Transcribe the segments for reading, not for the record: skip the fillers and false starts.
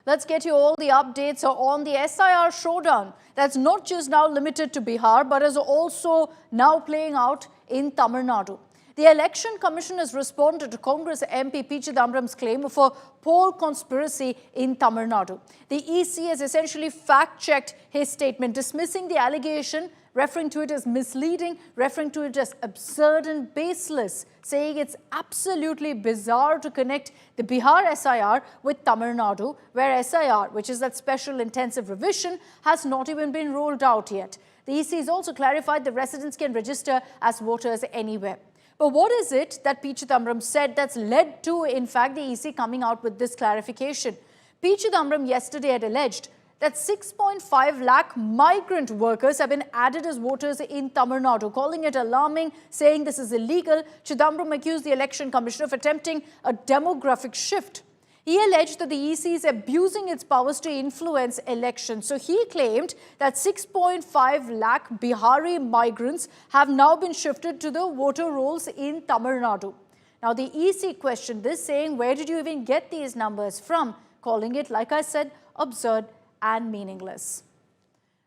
Let's get you all the updates on the SIR showdown that's not just now limited to Bihar but is also now playing out in Tamil Nadu. The Election Commission has responded to Congress MP Chidambaram's claim of a poll conspiracy in Tamil Nadu. The EC has essentially fact-checked his statement, dismissing the allegation, referring to it as misleading, referring to it as absurd and baseless, saying it's absolutely bizarre to connect the Bihar SIR with Tamil Nadu, where SIR, which is that special intensive revision, has not even been rolled out yet. The EC has also clarified that residents can register as voters anywhere. But what is it that P. Chidambaram said that's led to, in fact, the EC coming out with this clarification? P. Chidambaram yesterday had alleged that 6.5 lakh migrant workers have been added as voters in Tamil Nadu, calling it alarming, saying this is illegal. Chidambaram accused the Election Commission of attempting a demographic shift. He alleged that the EC is abusing its powers to influence elections. So he claimed that 6.5 lakh Bihari migrants have now been shifted to the voter rolls in Tamil Nadu. Now, the EC questioned this, saying, where did you even get these numbers from? Calling it, like I said, absurd and meaningless.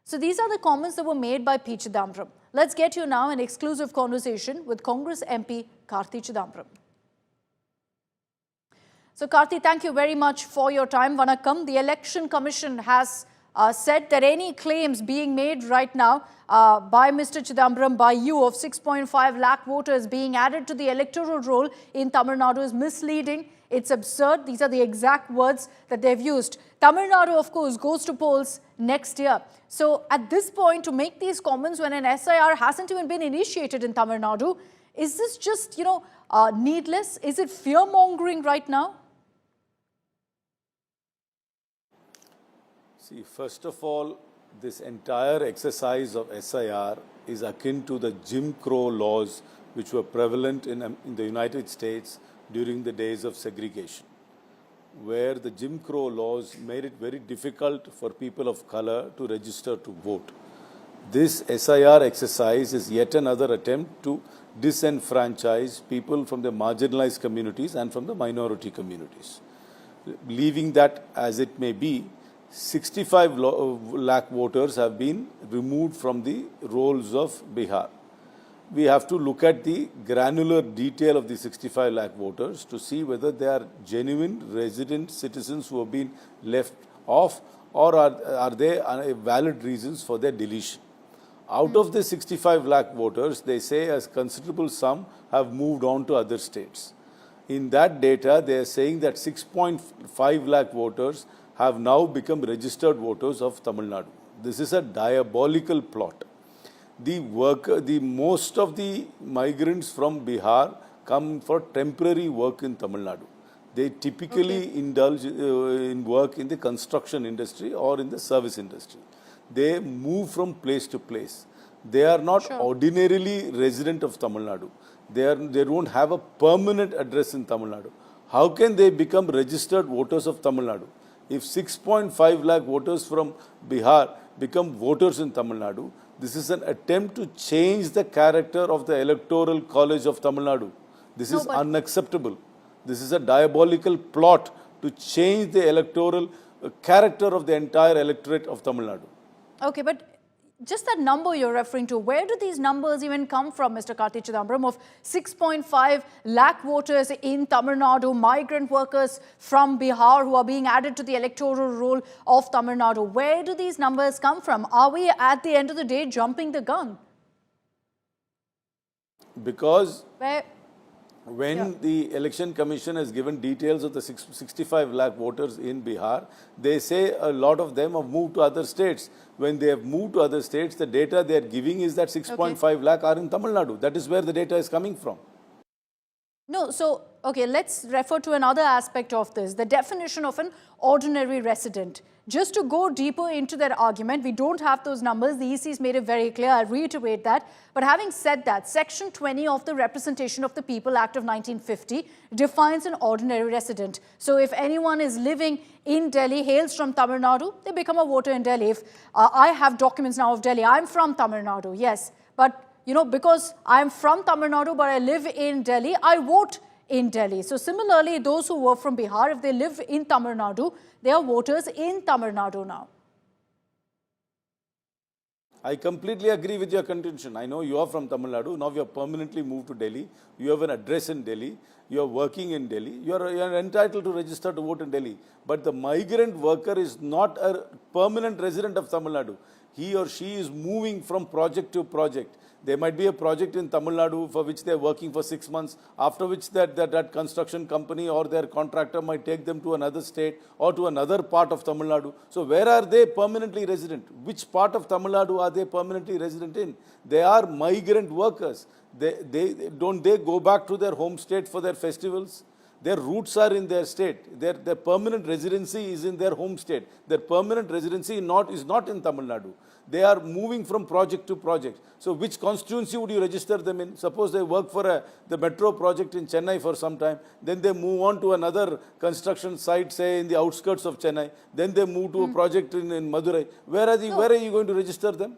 So these are the comments that were made by P. Chidambaram. Let's get you now an exclusive conversation with Congress MP Karthi Chidambaram. So, Karthi, thank you very much for your time. Vanakkam. The Election Commission has said that any claims being made right now by Mr. Chidambaram, by you, of 6.5 lakh voters being added to the electoral roll in Tamil Nadu is misleading. It's absurd. These are the exact words that they've used. Tamil Nadu, of course, goes to polls next year. So, at this point, to make these comments when an SIR hasn't even been initiated in Tamil Nadu, is this just, needless? Is it fear-mongering right now? See, first of all, this entire exercise of SIR is akin to the Jim Crow laws which were prevalent in the United States during the days of segregation, where the Jim Crow laws made it very difficult for people of color to register to vote. This SIR exercise is yet another attempt to disenfranchise people from the marginalized communities and from the minority communities. Leaving that as it may be, 65 lakh voters have been removed from the rolls of Bihar. We have to look at the granular detail of the 65 lakh voters to see whether they are genuine resident citizens who have been left off, or are they valid reasons for their deletion. Out of the 65 lakh voters, they say a considerable sum have moved on to other states. In that data, they are saying that 6.5 lakh voters have now become registered voters of Tamil Nadu. This is a diabolical plot. Most of the migrants from Bihar come for temporary work in Tamil Nadu. They typically indulge in work in the construction industry or in the service industry. They move from place to place. They are not ordinarily resident of Tamil Nadu. They don't have a permanent address in Tamil Nadu. How can they become registered voters of Tamil Nadu? If 6.5 lakh voters from Bihar become voters in Tamil Nadu, this is an attempt to change the character of the Electoral College of Tamil Nadu. This is unacceptable. This is a diabolical plot to change the electoral character of the entire electorate of Tamil Nadu. Okay, but just that number you're referring to, where do these numbers even come from, Mr. Karti Chidambaram, of 6.5 lakh voters in Tamil Nadu, migrant workers from Bihar who are being added to the electoral roll of Tamil Nadu? Where do these numbers come from? Are we, at the end of the day, jumping the gun? Because when the Election Commission has given details of the 65 lakh voters in Bihar, they say a lot of them have moved to other states. When they have moved to other states, the data they are giving is that 6.5 lakh are in Tamil Nadu. That is where the data is coming from. No, so, okay, let's refer to another aspect of this, the definition of an ordinary resident. Just to go deeper into that argument, we don't have those numbers. The EC has made it very clear. I reiterate that. But having said that, Section 20 of the Representation of the People Act of 1950 defines an ordinary resident. So if anyone is living in Delhi, hails from Tamil Nadu, they become a voter in Delhi. If I have documents now of Delhi, I'm from Tamil Nadu, yes. But, because I'm from Tamil Nadu, but I live in Delhi, I vote in Delhi. So similarly, those who were from Bihar, if they live in Tamil Nadu, they are voters in Tamil Nadu now. I completely agree with your contention. I know you are from Tamil Nadu. Now you have permanently moved to Delhi. You have an address in Delhi. You are working in Delhi. You are entitled to register to vote in Delhi. But the migrant worker is not a permanent resident of Tamil Nadu. He or she is moving from project to project. There might be a project in Tamil Nadu for which they are working for 6 months, after which that construction company or their contractor might take them to another state or to another part of Tamil Nadu. So where are they permanently resident? Which part of Tamil Nadu are they permanently resident in? They are migrant workers. Don't they go back to their home state for their festivals? Their roots are in their state. Their permanent residency is in their home state. Their permanent residency is not in Tamil Nadu. They are moving from project to project. So which constituency would you register them in? Suppose they work for the metro project in Chennai for some time. Then they move on to another construction site, say in the outskirts of Chennai. Then they move to a project in Madurai. Where are you going to register them?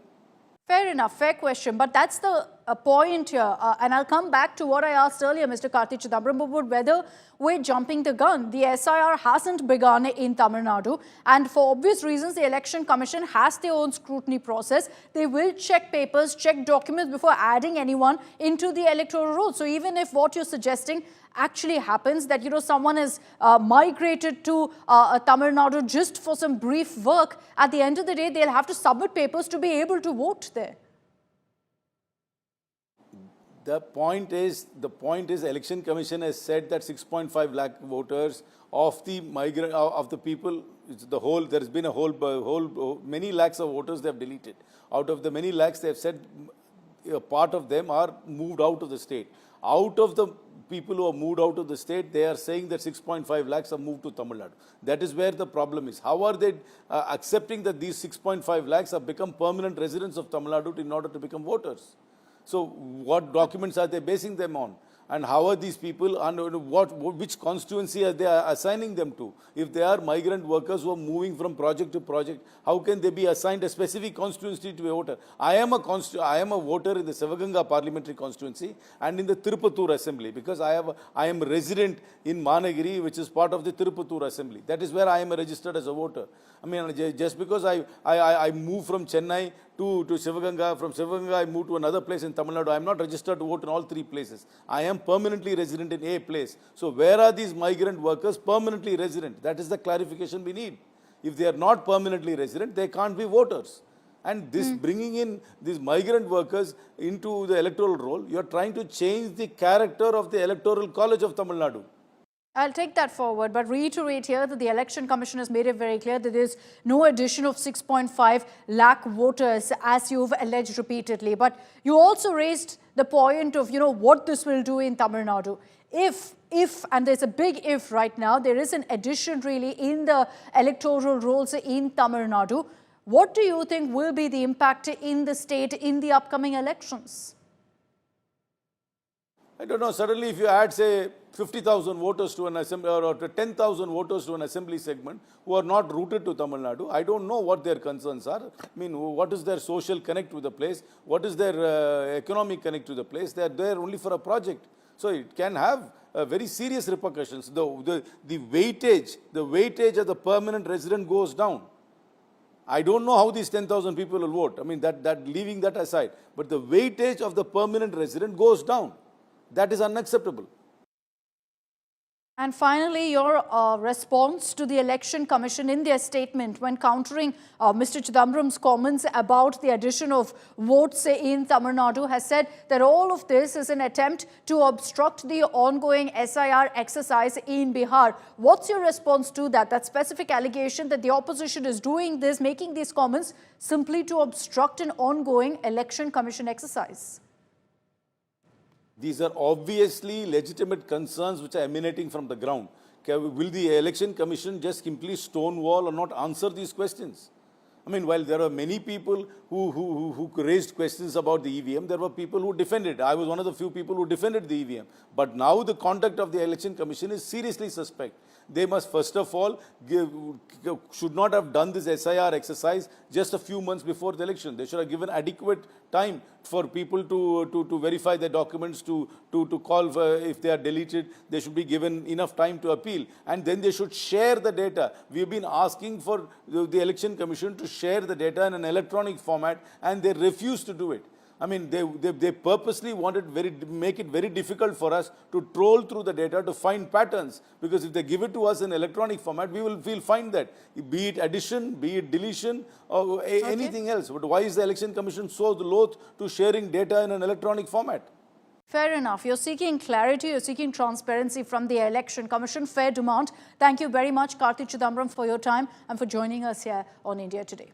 Fair enough, fair question. But that's the point here. And I'll come back to what I asked earlier, Mr. Karthi Chidambaram, but whether we're jumping the gun. The SIR hasn't begun in Tamil Nadu. And for obvious reasons, the Election Commission has their own scrutiny process. They will check papers, check documents before adding anyone into the electoral roll. So even if what you're suggesting actually happens, that, you know, someone is migrated to Tamil Nadu just for some brief work, at the end of the day, they'll have to submit papers to be able to vote there. The point is, Election Commission has said that 6.5 lakh voters of the migrant, of the people, there has been many lakhs of voters they have deleted. Out of the many lakhs, they have said a part of them are moved out of the state. Out of the people who are moved out of the state, they are saying that 6.5 lakhs are moved to Tamil Nadu. That is where the problem is. How are they accepting that these 6.5 lakhs have become permanent residents of Tamil Nadu in order to become voters? So what documents are they basing them on? And how are these people, and which constituency are they assigning them to? If they are migrant workers who are moving from project to project, how can they be assigned a specific constituency to a voter? I am a voter in the Sivaganga parliamentary constituency and in the Tirupattur assembly, because I am resident in Managiri, which is part of the Tirupattur assembly. That is where I am registered as a voter. I mean, just because I move from Chennai to Sivaganga, from Sivaganga I move to another place in Tamil Nadu, I am not registered to vote in all three places. I am permanently resident in a place. So where are these migrant workers permanently resident? That is the clarification we need. If they are not permanently resident, they can't be voters. And this bringing in these migrant workers into the electoral roll, you are trying to change the character of the Electoral College of Tamil Nadu. I'll take that forward, but reiterate here that the Election Commission has made it very clear that there is no addition of 6.5 lakh voters, as you've alleged repeatedly. But you also raised the point of, you know, what this will do in Tamil Nadu. If, and there's a big if right now, there is an addition really in the electoral rolls in Tamil Nadu, what do you think will be the impact in the state in the upcoming elections? I don't know, suddenly if you add, say, 50,000 voters to an assembly, or 10,000 voters to an assembly segment who are not rooted to Tamil Nadu, I don't know what their concerns are. I mean, what is their social connect with the place? What is their economic connect to the place? They are there only for a project. So it can have very serious repercussions. The weightage of the permanent resident goes down. I don't know how these 10,000 people will vote. I mean, leaving that aside. But the weightage of the permanent resident goes down. That is unacceptable. And finally, your response to the Election Commission in their statement when countering Mr. Chidambaram's comments about the addition of votes in Tamil Nadu has said that all of this is an attempt to obstruct the ongoing SIR exercise in Bihar. What's your response to that specific allegation that the opposition is doing this, making these comments simply to obstruct an ongoing Election Commission exercise? These are obviously legitimate concerns which are emanating from the ground. Will the Election Commission just simply stonewall or not answer these questions? I mean, while there are many people who raised questions about the EVM, there were people who defended. I was one of the few people who defended the EVM. But now the conduct of the Election Commission is seriously suspect. They must first of all should not have done this SIR exercise just a few months before the election. They should have given adequate time for people to verify their documents, to call if they are deleted. They should be given enough time to appeal, and then they should share the data. We have been asking for the Election Commission to share the data in an electronic format, and they refuse to do it. I mean, they purposely wanted make it very difficult for us to troll through the data to find patterns, because if they give it to us in electronic format, we'll find that, be it addition, be it deletion, or anything else. But why is the Election Commission so loath to sharing data in an electronic format? Fair enough. You're seeking clarity, you're seeking transparency from the Election Commission. Fair demand. Thank you very much, Karti Chidambaram, for your time and for joining us here on India Today.